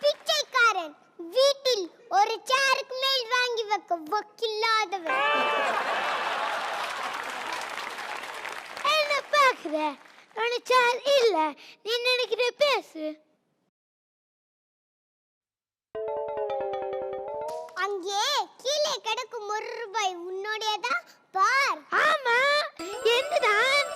பிச்சைக்காரன் வீட்டில் ஒரு சேருக்கு மேல் வாங்கி வைக்க வக்கில்லாதவன். என்ன பாக்குற? சேர் இல்ல, நீ நினைக்கிற பேசு. அங்கே கீழே கிடக்கும் ₹1 உன்னுடையதா பார். ஆமா, என்னதான்?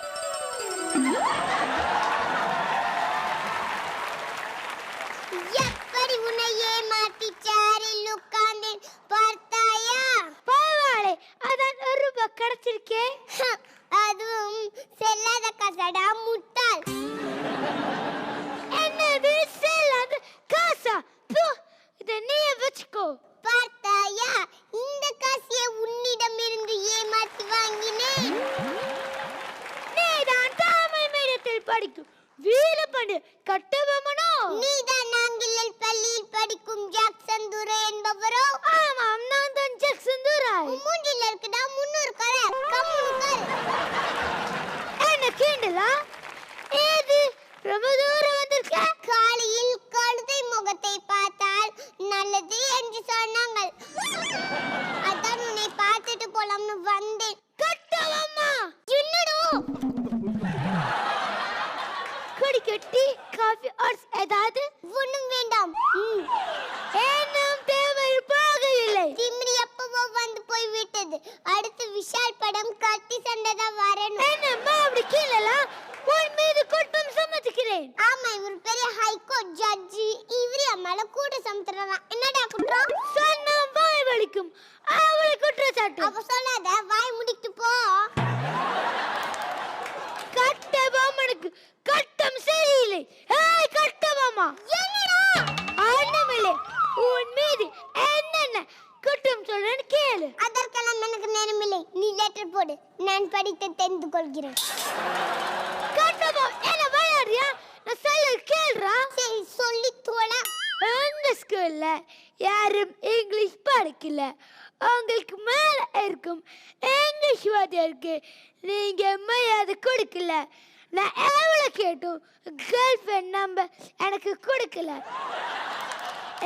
எப்படி உன்னை ஏமாத்தி சேரில் உட்கார்ந்தேன் பார்த்தாயா? பரவாயில்லை, அதான் ₹1 கிடைச்சிருக்கே. அதுவும் செல்லாத காசடா முட்டாள். என்னது செல்லாத காசா? இத நீயே வச்சுக்கோ. பார்த்தாயா, இந்த காசியை உன்னிடமிருந்து ஏமாத்தி வாங்கினேன். நீதான் தமிழ் மீடியத்தில் படிக்கும் வீரபாண்டி கட்டபொம்மனோ? நீதான் ஆங்கில பள்ளியில் படிக்கும் ஜாக்சன் துரை என்பவரோ? ஆமாம், நான் தான் ஜாக்சன் துரை. மூஞ்சில இருக்குடா 300 கரை கம்முனுக்கள். என்ன கிண்டலா? ஏது ரொம்ப தூரம் வந்திருக்க? காலையில் கழுதை முகத்தை பார்த்தால் நல்லது என்று சொன்னாங்க. அதான் உன்னை பார்த்துட்டு போலாம்னு வந்தேன். கட்டபொம்மா என்னடோ குடிக்க டீ காஃபி ஆர்ஸ் ஏதாவது? ஒண்ணும் வேண்டாம். ஏனும் தேவை போகவில்லை. திமிரி எப்பவோ வந்து போய் விட்டது. அடுத்து விஷால் படம் கத்தி சண்டை தான் வரணும். என்னம்மா அப்படி கீழலாம்? உன் மீது குற்றம் சம்மதிக்கிறேன். ஆமா, இவர் பெரிய ஹைகோர்ட் ஜட்ஜி. இவரு அம்மால கூட சமத்துறலாம். என்னடா குற்றம்? சொன்னா வாய் வலிக்கும். அவளை குற்றச்சாட்டு. அப்ப சொல்லாத, வாய் முடிக்கிட்டு போ. கட்டபொம்மனுக்கு கட்டம் சரியில்லை. ஏய் கட்டபொம்மா, என்னடா? ஆண்டவளே, உன் மீது என்னென்ன குற்றம் சொல்றேன்னு கேளு. அதற்கெல்லாம் எனக்கு நேரமில்லை. நீ லெட்டர் போடு, நான் படித்து தெரிந்து கொள்கிறேன். கட்டபொம்மா என்ன விளையாடுறியா? நான் சொல்ல கேளுடா. சரி, சொல்லி தோல. எங்க ஸ்கூல்ல யாரும் இங்கிலீஷ் படிக்கல. உங்களுக்கு மேல இருக்கும் இங்கிலீஷ் வாத்தியாருக்கு நீங்க மரியாதை கொடுக்கல. நான் எவ்வளவு கேட்டும் கேர்ள் ஃப்ரெண்ட் நம்பர் எனக்கு கொடுக்கல.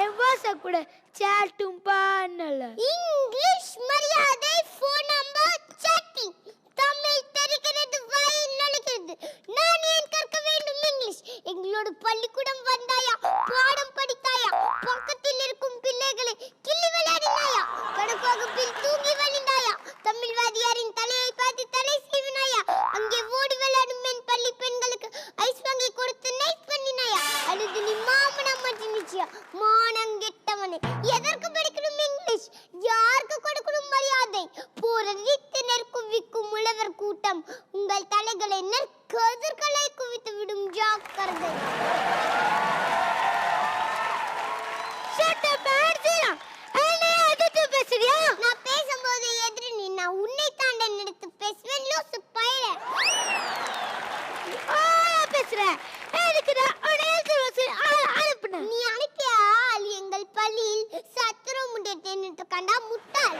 என் வாட்ஸ்அப் கூட சாட்டும் பண்ணல. இங்கிலீஷ் மரியாதை, ஃபோன் நம்பர், சாட்டிங். தமிழ் தெரிகிறது, வாயில் நுழைகிறது. நான் ஏன் கற்க வேண்டும் இங்கிலீஷ்? எங்களோட பள்ளிக்கூடம் வந்தாயா? பாடம் படித்தாயா? பக்கத்தில் இருக்கும் பிள்ளைகளை கிள்ளி விளையாடினாயா? கணக்கு வகுப்பில் தூங்கி வழிந்தாயா? தமிழ் வாதியாரின் தலையை பார்த்து தலை சீவினாயா? அங்கே ஓடி விளையாடும் என் பள்ளி பெண்களுக்கு ஐஸ் வாங்கி கொடுத்து நைஸ் பண்ணினாயா? அல்லது நீ மாமனா மாட்டினிச்சியா? மானங்கெட்டவனே, எதற்கு படிக்கணும் இங்கிலீஷ்? யாருக்கு கொடுக்கணும் மரியாதை? போரடித்து நெற்குவிக்கும் உழவர் கூட்டம் உங்கள் தலைகளை நெற்கதிர்களை குவித்து விடும். ஜாக்கிரதை. நான் பேசும்போது எதிரி நீ, நான் உன்னை தாண்ட நிறுத்து பேசுவேன். லூசு பையல பேசுறேன். நீ அனுப்பிய ஆள் எங்கள் பள்ளியில் சத்துரு முட்டை கண்டா முட்டாள்.